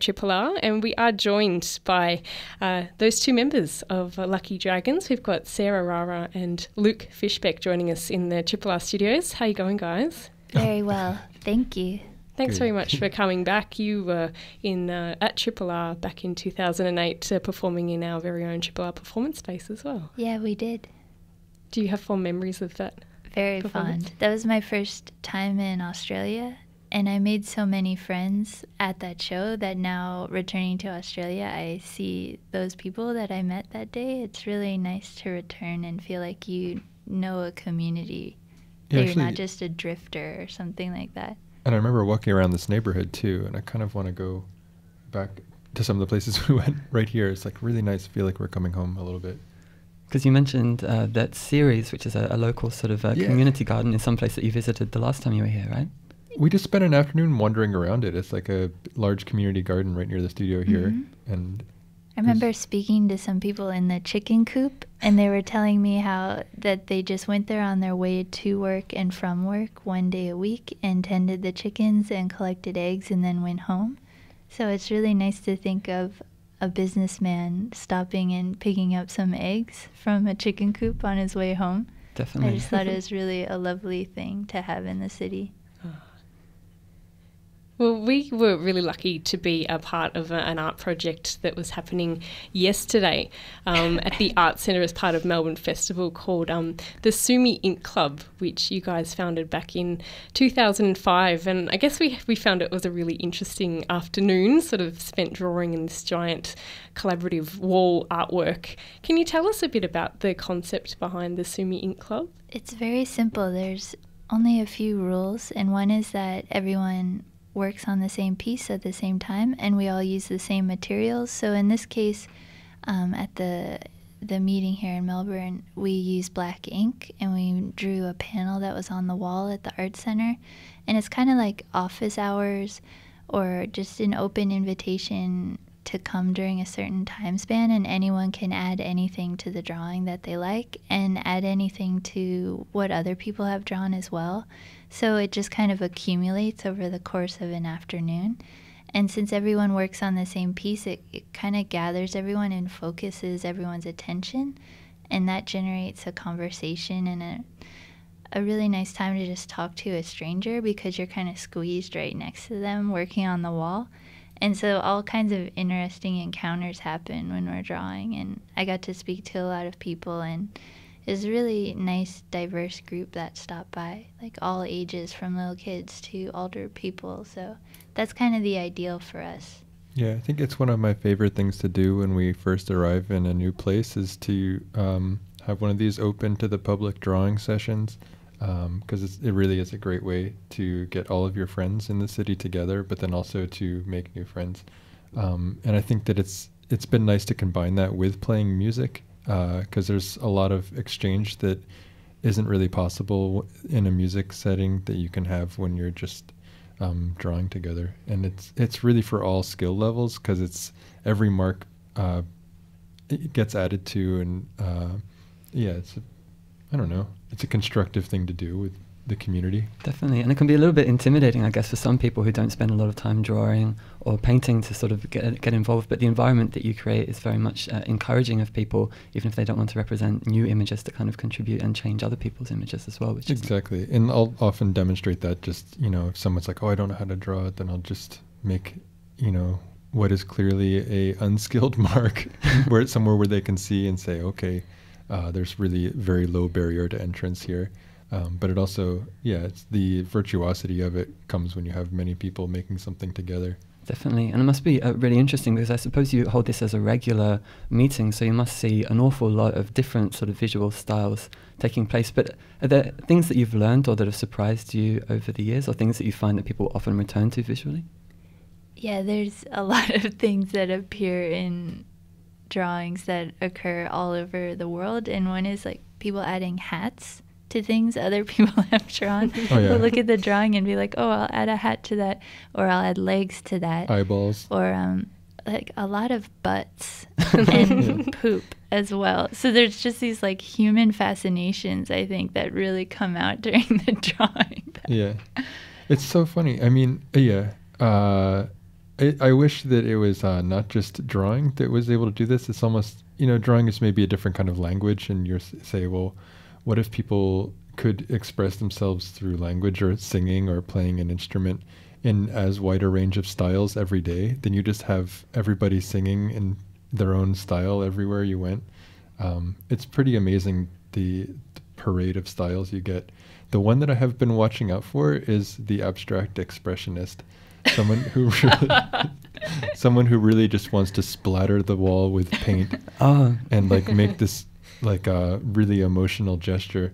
Triple R, and we are joined by those two members of Lucky Dragons. We've got Sarah Rara and Luke Fishbeck joining us in the Triple R studios. How you going, guys? Very well, thank you. Thanks very much for coming back. You were at Triple R back in 2008 performing in our very own Triple R performance space as well. Yeah, we did. Do you have fond memories of that? Very fond. That was my first time in Australia, and I made so many friends at that show that now returning to Australia, I see those people that I met that day. It's really nice to return and feel like you know a community. That you're not just a drifter or something like that. And I remember walking around this neighborhood too, and I kind of want to go back to some of the places we went right here. It's like really nice to feel like we're coming home a little bit. Because you mentioned that series, which is a local sort of community garden in some place that you visited the last time you were here, right? We just spent an afternoon wandering around it. It's like a large community garden right near the studio here. And I remember speaking to some people in the chicken coop, and they were telling me how that they just went there on their way to work and from work one day a week and tended the chickens and collected eggs and then went home. So it's really nice to think of a businessman stopping and picking up some eggs from a chicken coop on his way home. Definitely. I just thought it was really a lovely thing to have in the city. Well, we were really lucky to be a part of an art project that was happening yesterday at the Art Centre as part of Melbourne Festival called the Sumi Ink Club, which you guys founded back in 2005. And I guess we found it was a really interesting afternoon, sort of spent drawing in this giant collaborative wall artwork. Can you tell us a bit about the concept behind the Sumi Ink Club? It's very simple. There's only a few rules, and one is that everyone works on the same piece at the same time, and we all use the same materials. So in this case, at the meeting here in Melbourne, we used black ink, and we drew a panel that was on the wall at the Art Centre, and it's kind of like office hours or just an open invitation to come during a certain time span, and anyone can add anything to the drawing that they like and add anything to what other people have drawn as well. So it just kind of accumulates over the course of an afternoon. And since everyone works on the same piece, it kind of gathers everyone and focuses everyone's attention, and that generates a conversation and a really nice time to just talk to a stranger because you're kind of squeezed right next to them working on the wall. And so all kinds of interesting encounters happen when we're drawing, and I got to speak to a lot of people, and it was a really nice, diverse group that stopped by, like all ages from little kids to older people. So that's kind of the ideal for us. Yeah, I think it's one of my favorite things to do when we first arrive in a new place is to have one of these open to the public drawing sessions. Because it really is a great way to get all of your friends in the city together, but then also to make new friends. And I think that it's been nice to combine that with playing music, because there's a lot of exchange that isn't really possible in a music setting that you can have when you're just drawing together. And it's really for all skill levels, because it's every mark it gets added to, and I don't know. It's a constructive thing to do with the community. Definitely. And it can be a little bit intimidating, I guess, for some people who don't spend a lot of time drawing or painting to sort of get involved. But the environment that you create is very much encouraging of people, even if they don't want to represent new images, to kind of contribute and change other people's images as well. Which exactly. And I'll often demonstrate that just, if someone's like, oh, I don't know how to draw it, then I'll just make, what is clearly a unskilled mark where it's somewhere where they can see and say, okay, there's really very low barrier to entrance here. But it also, it's the virtuosity of it comes when you have many people making something together. Definitely. And it must be really interesting, because I suppose you hold this as a regular meeting, so you must see an awful lot of different sort of visual styles taking place. But are there things that you've learned or that have surprised you over the years, or things that you find that people often return to visually? Yeah, there's a lot of things that appear in drawings that occur all over the world, and one is like people adding hats to things other people have drawn. Oh, yeah. They'll look at the drawing and be like, oh, I'll add a hat to that, or I'll add legs to that. Eyeballs. Or like a lot of butts and poop as well. So there's just these like human fascinations, I think, that really come out during the drawing. Yeah. It's so funny. I mean, I wish that it was not just drawing that was able to do this. It's almost, drawing is maybe a different kind of language, and you say, well, what if people could express themselves through language or singing or playing an instrument in as wide a range of styles every day? Then you just have everybody singing in their own style everywhere you went. It's pretty amazing, the parade of styles you get. The one that I have been watching out for is the abstract expressionist. Someone who really just wants to splatter the wall with paint and like make this like a really emotional gesture.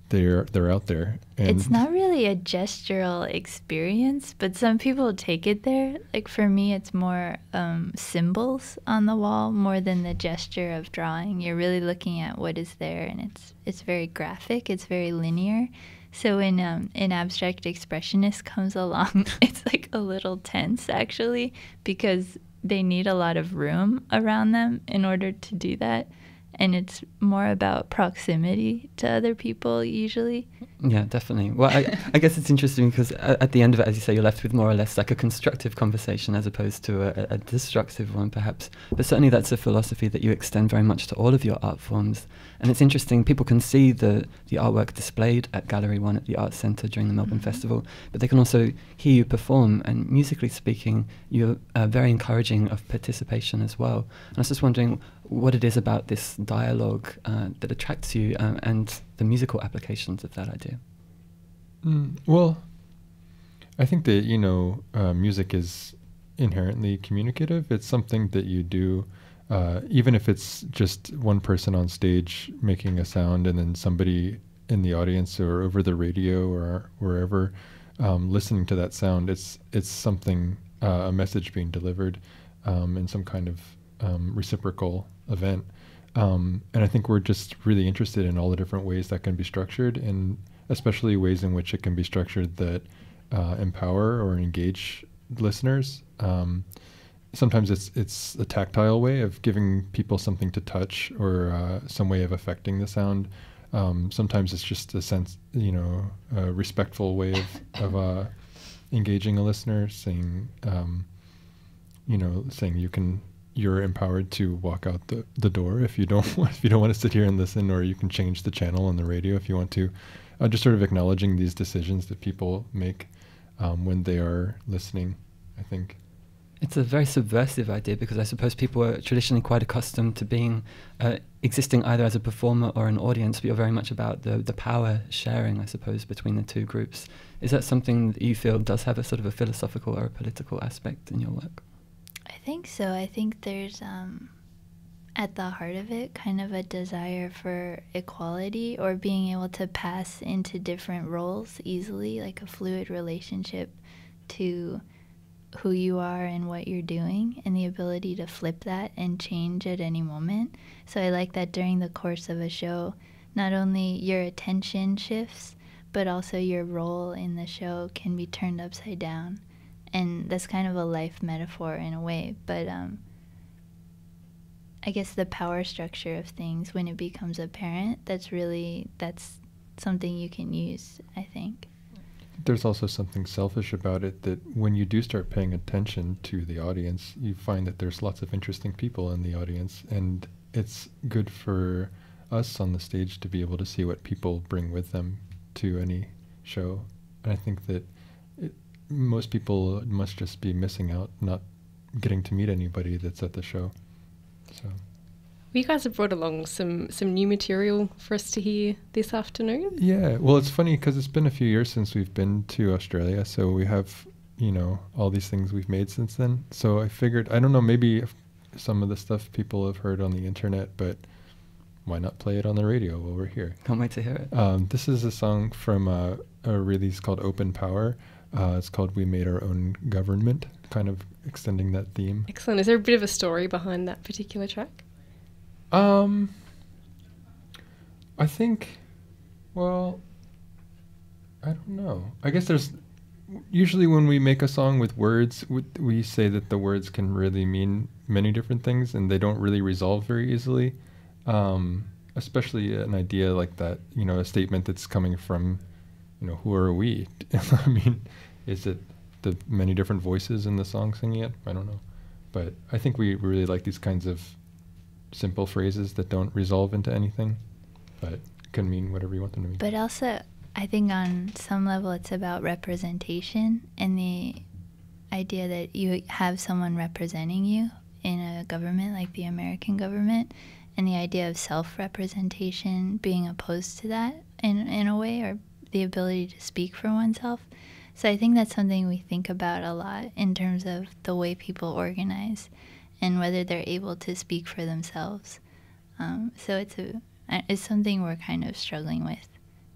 They're out there. And it's not really a gestural experience, but some people take it there. Like for me, it's more symbols on the wall more than the gesture of drawing. You're really looking at what is there, and it's very graphic. It's very linear. So when an abstract expressionist comes along, it's like a little tense actually, because they need a lot of room around them in order to do that. And it's more about proximity to other people usually. Yeah, definitely. Well, I guess it's interesting because at the end of it, as you say, you're left with more or less like a constructive conversation as opposed to a destructive one, perhaps. But certainly that's a philosophy that you extend very much to all of your art forms. And it's interesting, people can see the artwork displayed at Gallery 1 at the Arts Centre during the Melbourne Festival, but they can also hear you perform. And musically speaking, you're very encouraging of participation as well. And I was just wondering what it is about this dialogue that attracts you and the musical applications of that idea. Well, I think that, music is inherently communicative. It's something that you do, even if it's just one person on stage making a sound and then somebody in the audience or over the radio or wherever listening to that sound. It's something, a message being delivered in some kind of reciprocal event. And I think we're just really interested in all the different ways that can be structured, and especially ways in which it can be structured that empower or engage listeners. Sometimes it's a tactile way of giving people something to touch or some way of affecting the sound. Sometimes it's just a sense, a respectful way of engaging a listener, saying, saying you're empowered to walk out the door if you don't want to sit here and listen, or you can change the channel on the radio if you want to. Just sort of acknowledging these decisions that people make when they are listening, I think. It's a very subversive idea because I suppose people are traditionally quite accustomed to being existing either as a performer or an audience, but you're very much about the power sharing, I suppose, between the two groups. Is that something that you feel does have a sort of a philosophical or a political aspect in your work? I think so. I think there's, at the heart of it, kind of a desire for equality or being able to pass into different roles easily, like a fluid relationship to who you are and what you're doing, and the ability to flip that and change at any moment. So I like that during the course of a show, not only your attention shifts, but also your role in the show can be turned upside down. And that's kind of a life metaphor in a way, but I guess the power structure of things, when it becomes apparent, that's something you can use, I think. There's also something selfish about it, that when you do start paying attention to the audience, you find that there's lots of interesting people in the audience, and it's good for us on the stage to be able to see what people bring with them to any show. And I think that most people must just be missing out, not getting to meet anybody that's at the show. So you guys have brought along some new material for us to hear this afternoon. Yeah, well, it's funny because it's been a few years since we've been to Australia, so we have, all these things we've made since then. So I figured, I don't know, maybe some of the stuff people have heard on the internet, but why not play it on the radio while we're here? Can't wait to hear it. This is a song from a release called Open Power. It's called We Made Our Own Government, kind of extending that theme. Excellent. Is there a bit of a story behind that particular track? I think, well, I don't know. I guess there's, usually when we make a song with words, we say that the words can really mean many different things, and they don't really resolve very easily. Especially an idea like that, a statement that's coming from, who are we? I mean, is it the many different voices in the song singing it. I don't know. But I think we really like these kinds of simple phrases that don't resolve into anything, but can mean whatever you want them to mean. But also, I think on some level it's about representation and the idea that you have someone representing you in a government like the American government, and the idea of self-representation being opposed to that in a way, or the ability to speak for oneself. So I think that's something we think about a lot in terms of the way people organize and whether they're able to speak for themselves. So it's something we're kind of struggling with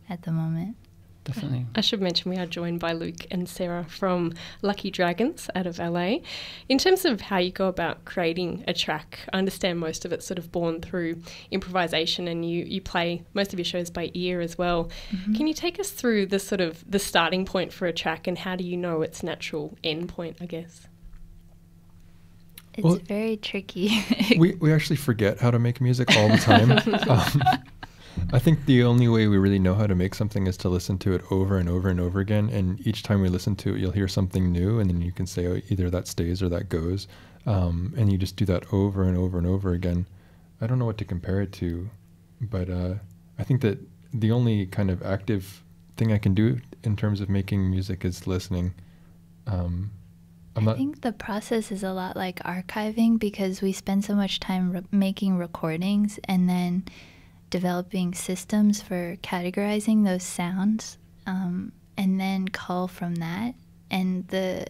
at the moment. Definitely. I should mention we are joined by Luke and Sarah from Lucky Dragons out of LA. In terms of how you go about creating a track, I understand most of it's sort of born through improvisation, and you play most of your shows by ear as well. Mm-hmm. Can you take us through the sort of the starting point for a track, and how do you know its natural end point, I guess? It's very tricky. we actually forget how to make music all the time. I think the only way we really know how to make something is to listen to it over and over and over again. And each time we listen to it, you'll hear something new, and then you can say, oh, either that stays or that goes. And you just do that over and over and over again. I don't know what to compare it to, but I think that the only kind of active thing I can do in terms of making music is listening. I think the process is a lot like archiving, because we spend so much time making recordings and then developing systems for categorizing those sounds, and then cull from that. And the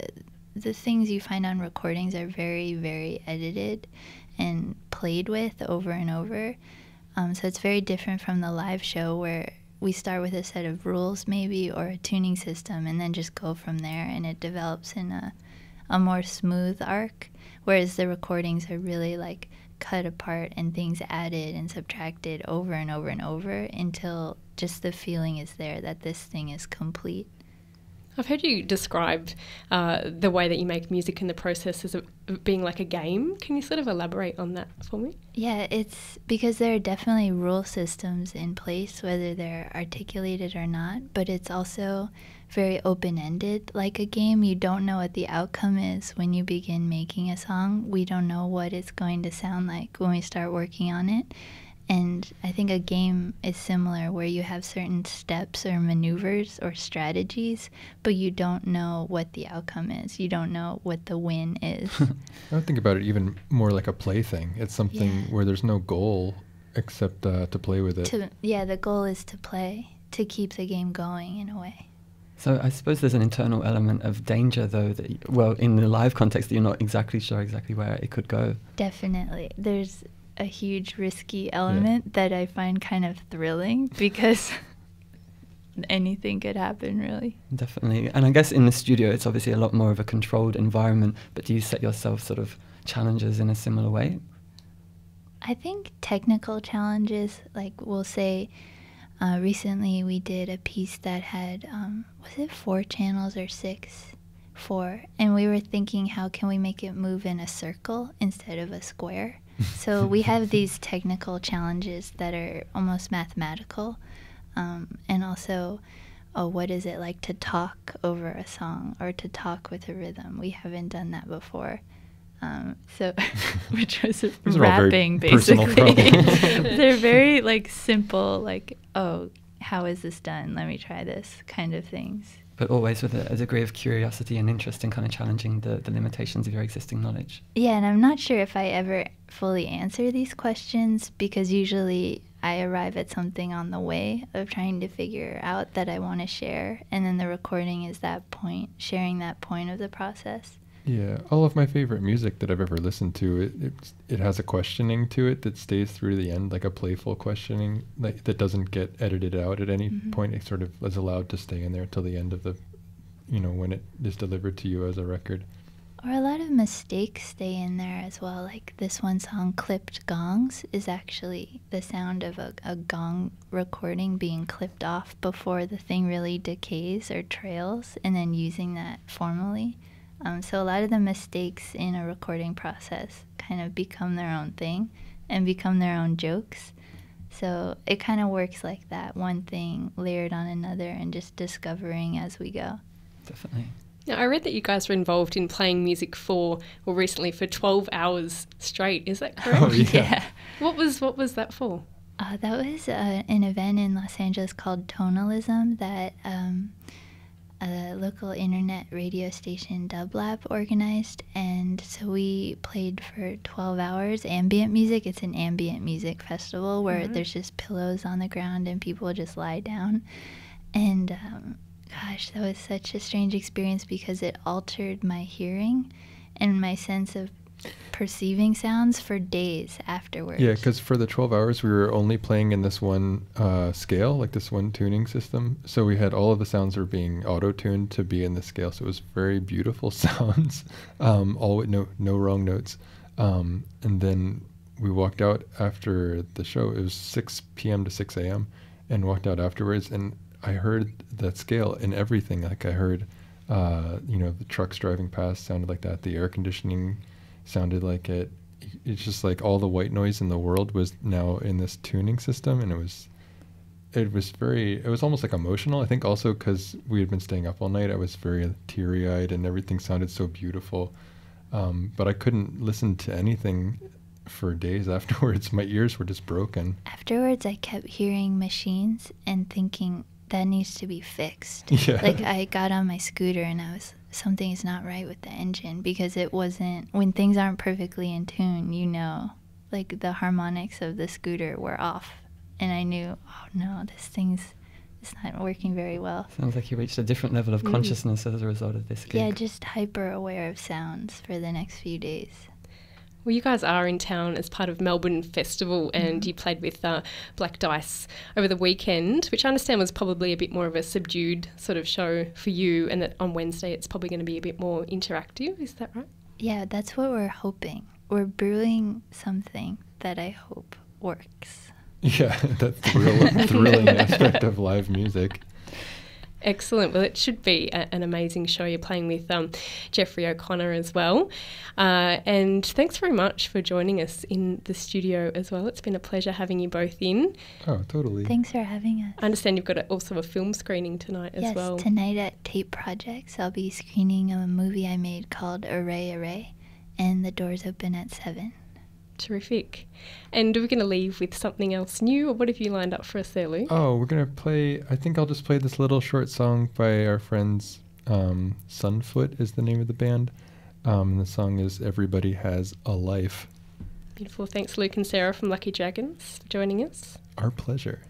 things you find on recordings are very, very edited and played with over and over. So it's very different from the live show, where we start with a set of rules maybe, or a tuning system, and then just go from there, and it develops in a more smooth arc, whereas the recordings are really like cut apart and things added and subtracted over and over and over until just the feeling is there that this thing is complete. I've heard you describe the way that you make music in the process as being like a game. Can you sort of elaborate on that for me? Yeah, it's because there are definitely rule systems in place, whether they're articulated or not, but it's also very open-ended. Like a game, you don't know what the outcome is when you begin making a song. We don't know what it's going to sound like when we start working on it. And I think a game is similar, where you have certain steps or maneuvers or strategies, but you don't know what the outcome is. You don't know what the win is. I would think about it even more like a play thing. It's something where there's no goal except to play with it. The goal is to play, to keep the game going in a way. So I suppose there's an internal element of danger, though, that, well, in the live context, you're not exactly sure exactly where it could go. Definitely. There's a huge risky element that I find kind of thrilling, because anything could happen, really. Definitely. And I guess in the studio, it's obviously a lot more of a controlled environment, but do you set yourself sort of challenges in a similar way? I think technical challenges, like we'll say, recently we did a piece that had, was it 4 channels or 6? 4. And we were thinking, how can we make it move in a circle instead of a square? So we have these technical challenges that are almost mathematical. And also, what is it like to talk over a song or to talk with a rhythm? We haven't done that before. Which was rapping, basically. They're very like simple, like, oh, how is this done? Let me try this kind of things. But always with a degree of curiosity and interest in kind of challenging the limitations of your existing knowledge. Yeah, and I'm not sure if I ever fully answer these questions, because usually I arrive at something on the way of trying to figure out that I want to share, and then the recording is that point, sharing that point of the process. Yeah, all of my favorite music that I've ever listened to, it has a questioning to it that stays through the end, like a playful questioning, like that doesn't get edited out at any point. It sort of is allowed to stay in there till the end of the, when it is delivered to you as a record. Or a lot of mistakes stay in there as well. Like this one song, Clipped Gongs, is actually the sound of a gong recording being clipped off before the thing really decays or trails, and then using that formally. So a lot of the mistakes in a recording process kind of become their own thing and become their own jokes. So it kind of works like that, one thing layered on another and just discovering as we go. Definitely. Now, I read that you guys were involved in playing music recently for 12 hours straight. Is that correct? Oh, yeah. What was that for? That was an event in Los Angeles called Tonalism that a local internet radio station, Dub Lab, organized. And so we played for 12 hours ambient music. It's an ambient music festival where there's just pillows on the ground and people just lie down. And gosh, that was such a strange experience because it altered my hearing and my sense of perceiving sounds for days afterwards. Yeah, because for the 12 hours, we were only playing in this one scale, like this one tuning system. So we had all of the sounds were being auto-tuned to be in the scale. So it was very beautiful sounds, all with no wrong notes. And then we walked out after the show. It was 6 p.m. to 6 a.m. and walked out afterwards. And I heard that scale in everything. Like I heard, the trucks driving past sounded like that. The air conditioning sounded like it. It's just like all the white noise in the world was now in this tuning system, and it was almost like emotional. I think also because we had been staying up all night, I was very teary-eyed, and everything sounded so beautiful. But I couldn't listen to anything for days afterwards. My ears were just broken. Afterwards, I kept hearing machines and thinking that needs to be fixed. Yeah. Like I got on my scooter and something is not right with the engine, because it wasn't, when things aren't perfectly in tune, like the harmonics of the scooter were off. And I knew, oh no, it's not working very well. Sounds like you reached a different level of consciousness as a result of this gig. Yeah, just hyper aware of sounds for the next few days. Well, you guys are in town as part of Melbourne Festival, and you played with Black Dice over the weekend, which I understand was probably a bit more of a subdued sort of show for you, and that on Wednesday it's probably going to be a bit more interactive. Is that right? Yeah, that's what we're hoping. We're brewing something that I hope works. Yeah, that's the thrilling aspect of live music. Excellent. Well, it should be an amazing show. You're playing with Jeffrey O'Connor as well. And thanks very much for joining us in the studio as well. It's been a pleasure having you both in. Oh, totally. Thanks for having us. I understand you've got also a film screening tonight as well. Yes, tonight at Tape Projects, I'll be screening a movie I made called Array, and the doors open at 7. Terrific. And are we going to leave with something else new, or what have you lined up for us there, Luke? Oh, we're going to play, I think I'll just play this little short song by our friends. Sunfoot is the name of the band. And the song is Everybody Has a Life. Beautiful. Thanks, Luke and Sarah from Lucky Dragons, for joining us. Our pleasure.